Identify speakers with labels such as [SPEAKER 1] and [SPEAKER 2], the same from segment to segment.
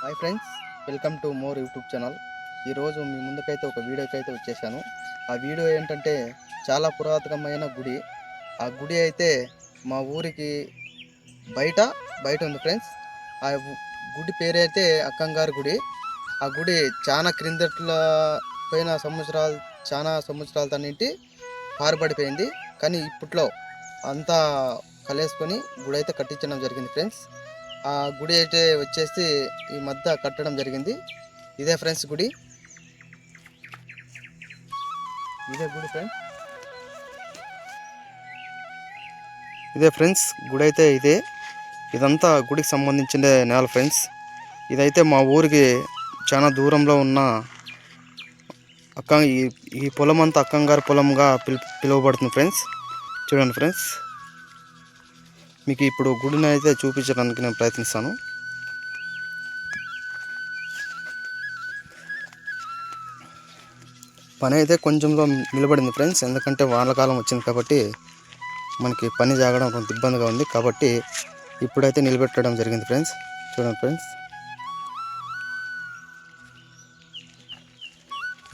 [SPEAKER 1] Hi friends, welcome to more YouTube channel. ఈరోజు మీ ముందుకైతే ఒక వీడియోకి అయితే వచ్చేసాను. ఆ వీడియో ఏంటంటే చాలా పురాతనమైన గుడి. ఆ గుడి అయితే మా ఊరికి బయట బయట ఉంది ఫ్రెండ్స్. ఆ గుడి పేరు అయితే అక్కంగారి గుడి. ఆ గుడి చాలా క్రిందట్లో పోయిన సంవత్సరాలు చాలా సంవత్సరాల తన్నింటి పారుపడిపోయింది. కానీ ఇప్పట్లో అంతా కలిసుకొని గుడి అయితే కట్టించడం జరిగింది ఫ్రెండ్స్. ఆ గుడి అయితే వచ్చేసి ఈ మధ్య కట్టడం జరిగింది. ఇదే ఫ్రెండ్స్ గుడి, ఇదే గుడి ఫ్రెండ్స్, ఇదే ఫ్రెండ్స్ గుడి అయితే ఇదే. ఇదంతా గుడికి సంబంధించిన నేల ఫ్రెండ్స్. ఇదైతే మా ఊరికి చాలా దూరంలో ఉన్న ఈ పొలం అంతా అక్కంగారి పొలంగా పిలువబడుతుంది ఫ్రెండ్స్. చూడండి ఫ్రెండ్స్, మీకు ఇప్పుడు గుడిని అయితే చూపించడానికి నేను ప్రయత్నిస్తాను. పని అయితే కొంచెంలో నిలబడింది ఫ్రెండ్స్, ఎందుకంటే వానకాలం వచ్చింది కాబట్టి మనకి పని జాగడం కొంత ఇబ్బందిగా ఉంది. కాబట్టి ఇప్పుడైతే నిలబెట్టడం జరిగింది ఫ్రెండ్స్. చూడండి ఫ్రెండ్స్,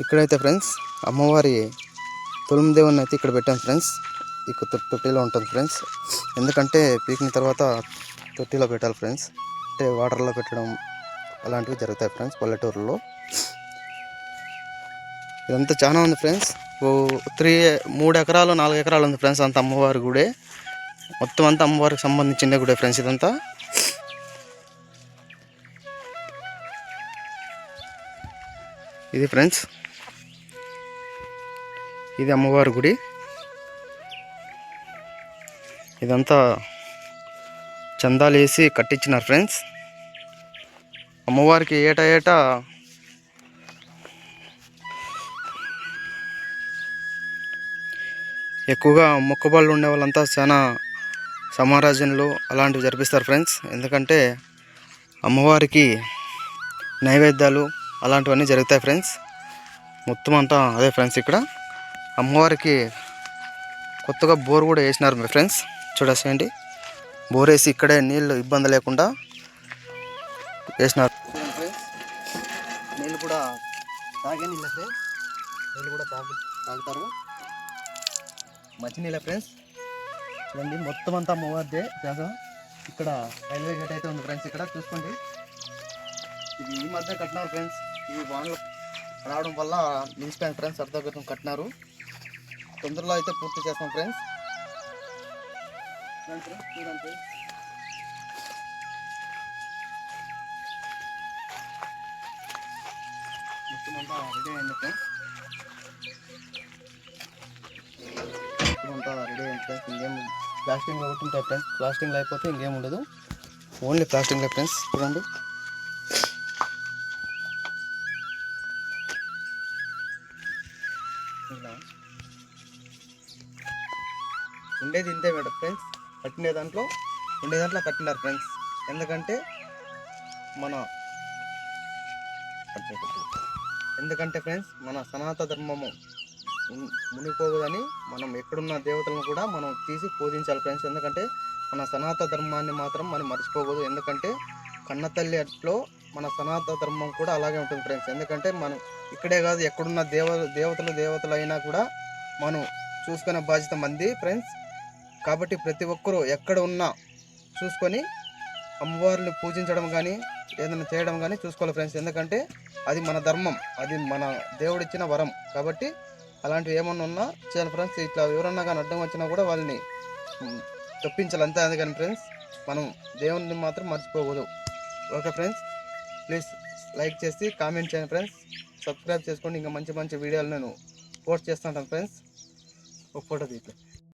[SPEAKER 1] ఇక్కడైతే ఫ్రెండ్స్ అమ్మవారి తులసి దేవుని అయితే ఇక్కడ పెట్టాను ఫ్రెండ్స్. ఇక్కడ తొట్టిలో ఉంటుంది ఫ్రెండ్స్, ఎందుకంటే పీకిన తర్వాత తొట్టిలో పెట్టాలి ఫ్రెండ్స్. అంటే వాటర్లో పెట్టడం అలాంటివి జరుగుతాయి ఫ్రెండ్స్ పల్లెటూరులో. ఇదంతా చాలా ఉంది ఫ్రెండ్స్. 3 ఎకరాలు 4 ఎకరాలు ఉంది ఫ్రెండ్స్. అంత అమ్మవారి గుడే, మొత్తం అంతా అమ్మవారికి సంబంధించిన గుడే ఫ్రెండ్స్. ఇదంతా ఇది ఫ్రెండ్స్, ఇది అమ్మవారి గుడి. ఇదంతా చందాలు వేసి కట్టించినారు ఫ్రెండ్స్. అమ్మవారికి ఏటా ఎక్కువగా మొక్కుబళ్ళు ఉండే వాళ్ళంతా చాలా సమారాజనలు అలాంటివి జరిపిస్తారు ఫ్రెండ్స్. ఎందుకంటే అమ్మవారికి నైవేద్యాలు అలాంటివన్నీ జరుగుతాయి ఫ్రెండ్స్. మొత్తం అంతా అదే ఫ్రెండ్స్. ఇక్కడ అమ్మవారికి కొత్తగా బోర్ కూడా వేసినారు ఫ్రెండ్స్. చూడేసేయండి, బోర్ వేసి ఇక్కడే నీళ్ళు ఇబ్బంది లేకుండా వేసినారు ఫ్రెండ్స్. నీళ్ళు కూడా తాగే నీళ్ళ ఫ్రెండ్స్, నీళ్ళు కూడా తాగుతారు. మంచినీళ్ళ ఫ్రెండ్స్. చూడండి, మొత్తం అంతా అమ్మవారిదే జాగా. ఇక్కడ రైల్వే గేట్ అయితే ఉంది ఫ్రెండ్స్. ఇక్కడ చూసుకోండి, ఇది ఈ మధ్య కట్టినారు ఫ్రెండ్స్. ఈ వానలు రావడం వల్ల నిలిచిపోయింది ఫ్రెండ్స్. అర్ధగతం కట్టినారు, తొందరలో అయితే పూర్తి చేస్తాం ఫ్రెండ్స్. చూడండి, మొత్తం అంతా రెడీ అయింది ఫ్రెండ్స్. అంతా రెడీ అయింది ఫ్రెండ్స్. ఇంకేం ప్లాస్టింగ్లో ఒకటి ఉంటాయి ఫ్రెండ్స్. ప్లాస్టింగ్లో అయిపోతే ఇంకేం ఉండదు, ఓన్లీ ప్లాస్టింగ్లో ఫ్రెండ్స్. చూడండి, ఉండేది ఇంతే మేడం ఫ్రెండ్స్. కట్టిన దాంట్లో కట్టినారు ఫ్రెండ్స్. ఎందుకంటే ఫ్రెండ్స్ మన సనాతన ధర్మము మునిగిపోదని మనం ఎక్కడున్న దేవతలను కూడా మనం తీసి పూజించాలి ఫ్రెండ్స్. ఎందుకంటే మన సనాతన ధర్మాన్ని మాత్రం మనం మర్చిపోకూడదు. ఎందుకంటే కన్నతల్లి అట్లో మన సనాతన ధర్మం కూడా అలాగే ఉంటుంది ఫ్రెండ్స్. ఎందుకంటే మనం ఇక్కడే కాదు, ఎక్కడున్న దేవతలు అయినా కూడా మనం చూసుకునే బాధ్యత మంది ఫ్రెండ్స్. కాబట్టి ప్రతి ఒక్కరూ ఎక్కడ ఉన్నా చూసుకొని అమ్మవారిని పూజించడం కానీ ఏదైనా చేయడం కానీ చూసుకోవాలి ఫ్రెండ్స్. ఎందుకంటే అది మన ధర్మం, అది మన దేవుడిచ్చిన వరం. కాబట్టి అలాంటివి ఏమన్నా ఉన్నా చేయాలి ఫ్రెండ్స్. ఇట్లా ఎవరన్నా కానీ అడ్డం వచ్చినా కూడా వాళ్ళని తప్పించాలి అంతే. అందుకని ఫ్రెండ్స్ మనం దేవుడిని మాత్రం మర్చిపోకూడదు. ఓకే ఫ్రెండ్స్, ప్లీజ్ లైక్ చేసి కామెంట్ చేయండి ఫ్రెండ్స్. సబ్స్క్రైబ్ చేసుకోండి. ఇంకా మంచి మంచి వీడియోలు నేను పోస్ట్ చేస్తుంటాను ఫ్రెండ్స్. ఒక ఫోటో తీద్దాం.